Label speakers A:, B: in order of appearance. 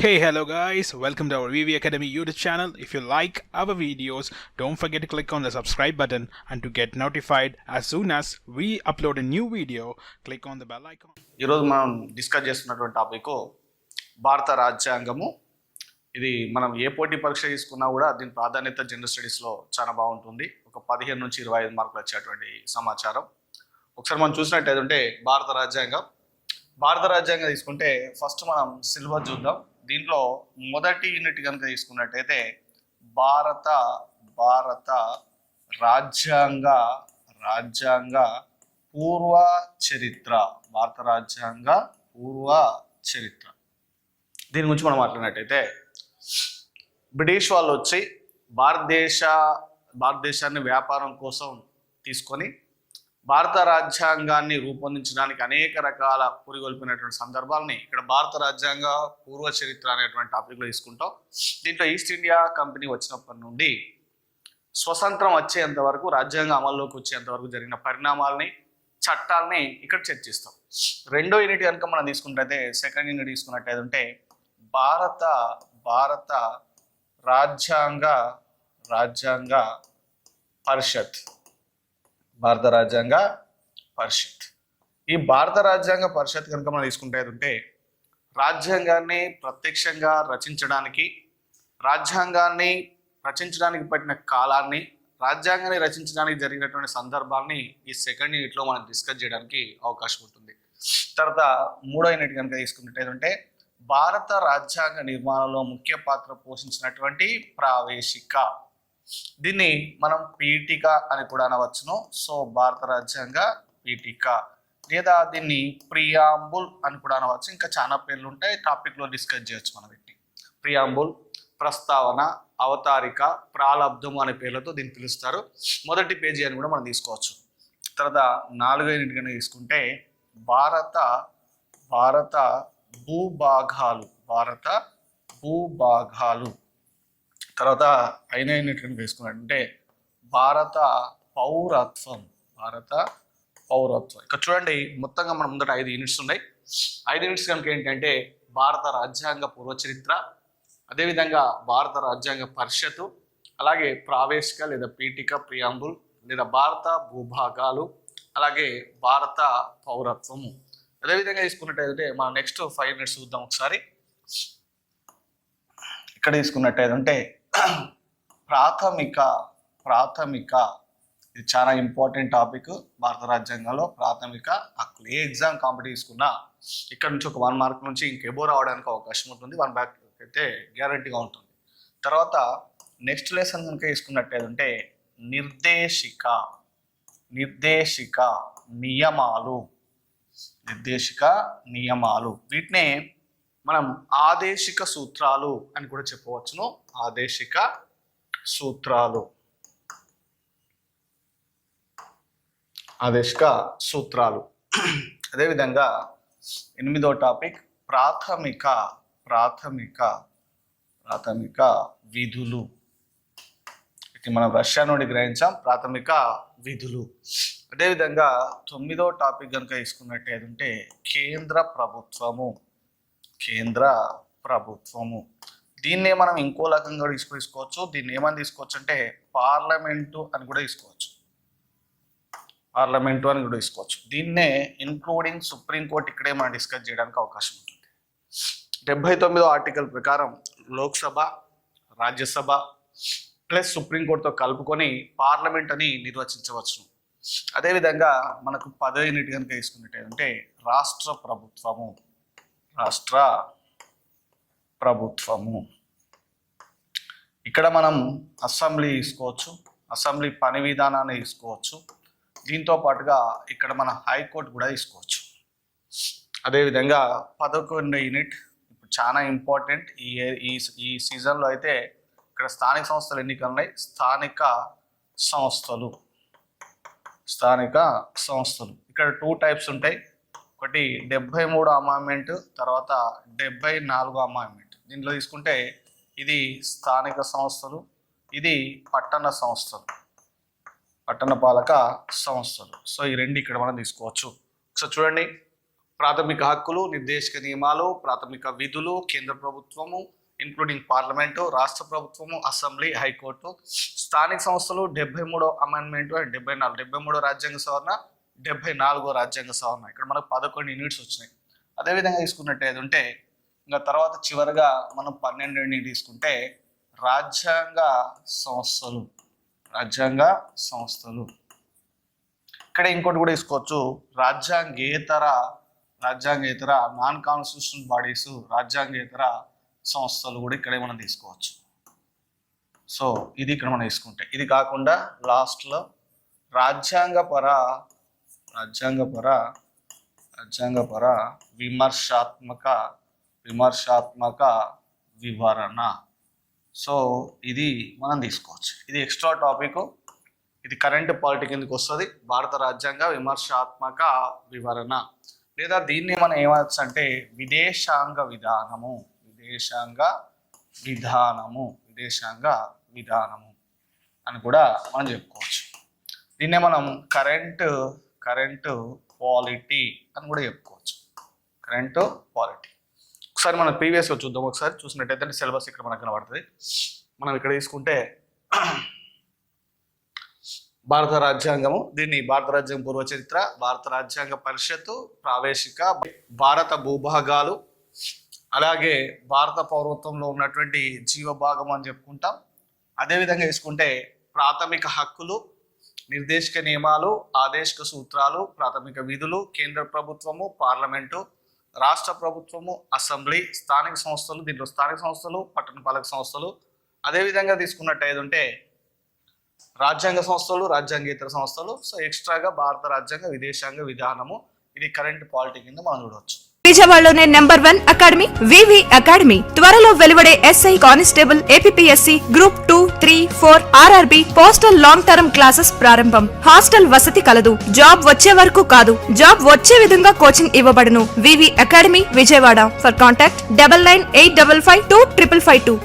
A: Hey, hello guys, welcome to our VV Academy YouTube channel. If you like our videos, don't forget to click on the subscribe button, and to get notified as soon as we upload a new video, click on the bell icon.
B: ఈరోజు మనం discuss చేస్తున్నటువంటి topic భారత రాజ్యాంగము. ఇది మనం ఏ పోటీ పరీక్ష తీసుకున్నా కూడా దీని ప్రాధాన్యత జనరల్ స్టడీస్లో చాలా బాగుంటుంది. ఒక 15 నుంచి 25 మార్కులు వచ్చేటువంటి సమాచారం. ఒకసారి మనం చూసినట్టయితే భారత రాజ్యాంగం తీసుకుంటే ఫస్ట్ మనం సిలబస్ చూద్దాం. దీంట్లో మొదటి యూనిట్ కనుక తీసుకున్నట్టయితే భారత రాజ్యాంగ పూర్వ చరిత్ర. భారత రాజ్యాంగ పూర్వ చరిత్ర దీని గురించి మనం మాట్లాడినట్టయితే బ్రిటిష్ వాళ్ళు వచ్చి భారతదేశాన్ని వ్యాపారం కోసం తీసుకొని భారత రాజ్యాంగాన్ని రూపొందించడానికి అనేక రకాల పురిగొల్పినటువంటి సందర్భాలని ఇక్కడ భారత రాజ్యాంగ పూర్వ చరిత్ర అనేటువంటి టాపిక్లో తీసుకుంటాం. దీంట్లో ఈస్ట్ ఇండియా కంపెనీ వచ్చినప్పటి నుండి స్వతంత్రం వచ్చేంత వరకు, రాజ్యాంగం అమల్లోకి వచ్చేంత వరకు జరిగిన పరిణామాలని, చట్టాలని ఇక్కడ చర్చిస్తాం. రెండో యూనిట్ కనుక మనం తీసుకున్నట్టయితే, సెకండ్ యూనిట్ తీసుకున్నట్టయితే భారత రాజ్యాంగ పరిషత్. భారత రాజ్యాంగ పరిషత్. ఈ భారత రాజ్యాంగ పరిషత్ కనుక మనం తీసుకుంటే రాజ్యాంగాన్ని ప్రత్యక్షంగా రచించడానికి, రాజ్యాంగాన్ని రచించడానికి పట్టిన కాలాన్ని, రాజ్యాంగాన్ని రచించడానికి జరిగినటువంటి సందర్భాన్ని ఈ సెకండ్ యూనిట్లో మనం డిస్కస్ చేయడానికి అవకాశం ఉంటుంది. తర్వాత మూడో యూనిట్ కనుక తీసుకున్నట్టయితే భారత రాజ్యాంగ నిర్మాణంలో ముఖ్య పాత్ర పోషించినటువంటి ప్రావేశిక. దీన్ని మనం పీఠిక అని కూడా అనవచ్చును. సో భారత రాజ్యాంగ పీఠిక, లేదా దీన్ని ప్రియాంబుల్ అని కూడా అనవచ్చు. ఇంకా చాలా పేర్లు ఉంటాయి, టాపిక్లో డిస్కస్ చేయొచ్చు మనం. వీటిని ప్రియాంబుల్, ప్రస్తావన, అవతారిక, ప్రాలబ్ధం అనే పేర్లతో దీన్ని పిలుస్తారు. మొదటి పేజీ అని కూడా మనం తీసుకోవచ్చు. తర్వాత నాలుగో యూనిట్ కనుక తీసుకుంటే భారత భూభాగాలు. తర్వాత ఐదో యూనిట్ కనుక తీసుకున్నట్టుంటే భారత పౌరత్వం. ఇక్కడ చూడండి, మొత్తంగా మనం ముందట 5 యూనిట్స్ ఉన్నాయి. 5 యూనిట్స్ కనుక ఏంటంటే భారత రాజ్యాంగ పూర్వ చరిత్ర, అదేవిధంగా భారత రాజ్యాంగ పరిషత్తు, అలాగే ప్రావేశిక లేదా పీఠిక ప్రియాంబుల్, లేదా భారత భూభాగాలు, అలాగే భారత పౌరత్వము. అదేవిధంగా తీసుకున్నట్టయితే మనం నెక్స్ట్ 5 యూనిట్స్ చూద్దాం ఒకసారి. ఇక్కడ తీసుకున్నట్టయితే ప్రాథమిక ఇది చాలా ఇంపార్టెంట్ టాపిక్. భారత రాజ్యాంగంలో ప్రాథమిక హక్కులు. ఏ ఎగ్జామ్ కాంపిటీవ్ తీసుకున్నా ఇక్కడ నుంచి ఒక 1 మార్క్ నుంచి ఇంకెబో రావడానికి అవకాశం ఉంటుంది. 1 బ్యాక్ అయితే గ్యారంటీగా ఉంటుంది. తర్వాత నెక్స్ట్ లెసన్ కనుక తీసుకున్నట్టయితే నిర్దేశిక నియమాలు. వీటినే మనం ఆదేశిక సూత్రాలు అని కూడా చెప్పవచ్చును. ఆదేశిక సూత్రాలు. అదేవిధంగా 8వ టాపిక్ ప్రాథమిక విధులు. ఇది మనం రష్యా నుండి గ్రహించాం, ప్రాథమిక విధులు. అదేవిధంగా 9వ టాపిక్ కనుక తీసుకున్నట్టయితే కేంద్ర ప్రభుత్వము. దీన్నే మనం ఇంకో రకంగా తీసుకోవచ్చు. దీన్ని ఏమని తీసుకోవచ్చు అంటే పార్లమెంటు అని కూడా తీసుకోవచ్చు. దీన్నే ఇంక్లూడింగ్ సుప్రీంకోర్టు ఇక్కడే మనం డిస్కస్ చేయడానికి అవకాశం ఉంటుంది. 79వ ఆర్టికల్ ప్రకారం లోక్సభ, రాజ్యసభ ప్లస్ సుప్రీంకోర్టుతో కలుపుకొని పార్లమెంట్ అని నిర్వచించవచ్చు. అదేవిధంగా మనకు 10వ యూనిట్ కనుక తీసుకున్నట్టయితే రాష్ట్ర ప్రభుత్వము. ఇక్కడ మనం అసెంబ్లీ తీసుకోవచ్చు, అసెంబ్లీ పని విధానాన్ని తీసుకోవచ్చు. దీంతో పాటుగా ఇక్కడ మన హైకోర్టు కూడా తీసుకోవచ్చు. అదేవిధంగా 11వ యూనిట్ ఇప్పుడు చాలా ఇంపార్టెంట్. ఈ సీజన్లో అయితే ఇక్కడ స్థానిక సంస్థలు ఎన్నికలు ఉన్నాయి. స్థానిక సంస్థలు ఇక్కడ 2 టైప్స్ ఉంటాయి. ఒకటి 73 అమెండ్మెంట్, తర్వాత 74 అమెండ్మెంట్. దీంట్లో తీసుకుంటే ఇది స్థానిక సంస్థలు, ఇది పట్టణ పాలక సంస్థలు. సో ఈ రెండు ఇక్కడ మనం తీసుకోవచ్చు. సో చూడండి, ప్రాథమిక హక్కులు, నిర్దేశక నియమాలు, ప్రాథమిక విధులు, కేంద్ర ప్రభుత్వము ఇంక్లూడింగ్ పార్లమెంటు, రాష్ట్ర ప్రభుత్వము, అసెంబ్లీ, హైకోర్టు, స్థానిక సంస్థలు, 73వ అమెండ్మెంట్ అండ్ 73వ రాజ్యాంగ సవరణ, 74వ రాజ్యాంగ సవరణ. ఇక్కడ మనకు 11 యూనిట్స్ వచ్చినాయి. అదేవిధంగా తీసుకున్నట్టయితే ఇంకా తర్వాత చివరిగా మనం 12 తీసుకుంటే రాజ్యాంగ సంస్థలు. ఇక్కడ ఇంకోటి కూడా తీసుకోవచ్చు, రాజ్యాంగేతర నాన్ కాన్స్టిట్యూషనల్ బాడీస్, రాజ్యాంగేతర సంస్థలు కూడా ఇక్కడే మనం తీసుకోవచ్చు. సో ఇది ఇక్కడ మనం తీసుకుంటే, ఇది కాకుండా లాస్ట్లో రాజ్యాంగపర విమర్శాత్మక వివరణ. సో ఇది మనం తీసుకోవచ్చు. ఇది ఎక్స్ట్రా టాపిక్, ఇది కరెంట్ పాలిటీ కిందకి వస్తుంది. భారత రాజ్యాంగ విమర్శాత్మక వివరణ, లేదా దీన్ని మనం ఏమవచ్చు అంటే విదేశాంగ విధానము అని కూడా మనం చెప్పుకోవచ్చు. దీన్నే మనం కరెంట్ పాలిటీ అని కూడా చెప్పుకోవచ్చు. కరెంట్ పాలిటీ ఒకసారి మనం ప్రీవియస్గా చూద్దాం. ఒకసారి చూసినట్టయితే సిలబస్ ఇక్కడ మనకు కనబడుతుంది. మనం ఇక్కడ తీసుకుంటే భారత రాజ్యాంగము, దీన్ని భారత రాజ్యాంగ పూర్వ చరిత్ర, భారత రాజ్యాంగ పరిషత్తు, ప్రావేశిక, భారత భూభాగాలు, అలాగే భారత పౌరత్వంలో ఉన్నటువంటి జీవభాగం అని చెప్పుకుంటాం. అదేవిధంగా తీసుకుంటే ప్రాథమిక హక్కులు, నిర్దేశక నియమాలు, ఆదేశక సూత్రాలు, ప్రాథమిక విధులు, కేంద్ర ప్రభుత్వము, పార్లమెంటు, రాష్ట్ర ప్రభుత్వము, అసెంబ్లీ, స్థానిక సంస్థలు, దీంట్లో స్థానిక సంస్థలు, పట్టణపాలక సంస్థలు. అదేవిధంగా తీసుకున్నట్టయితే రాజ్యాంగ సంస్థలు, రాజ్యాంగేతర సంస్థలు. సో ఎక్స్ట్రాగా భారత రాజ్యాంగ విదేశాంగ విధానము, ఇది కరెంట్ పాలిటీ కింద మనం చూడవచ్చు.
C: విజయవాడలోనే నెంబర్ 1 అకాడమీ వివి అకాడమీ. త్వరలో వెలువడే SI, constable, APSC, group 2, 3, 4, RRB, postal long term classes ప్రారంభం. హాస్టల్ వసతి కలదు. జాబ్ వచ్చే వరకు కాదు, జాబ్ వచ్చే విధంగా కోచింగ్ ఇవ్వబడును. VV academy, Vijayawada. For contact 9985525552.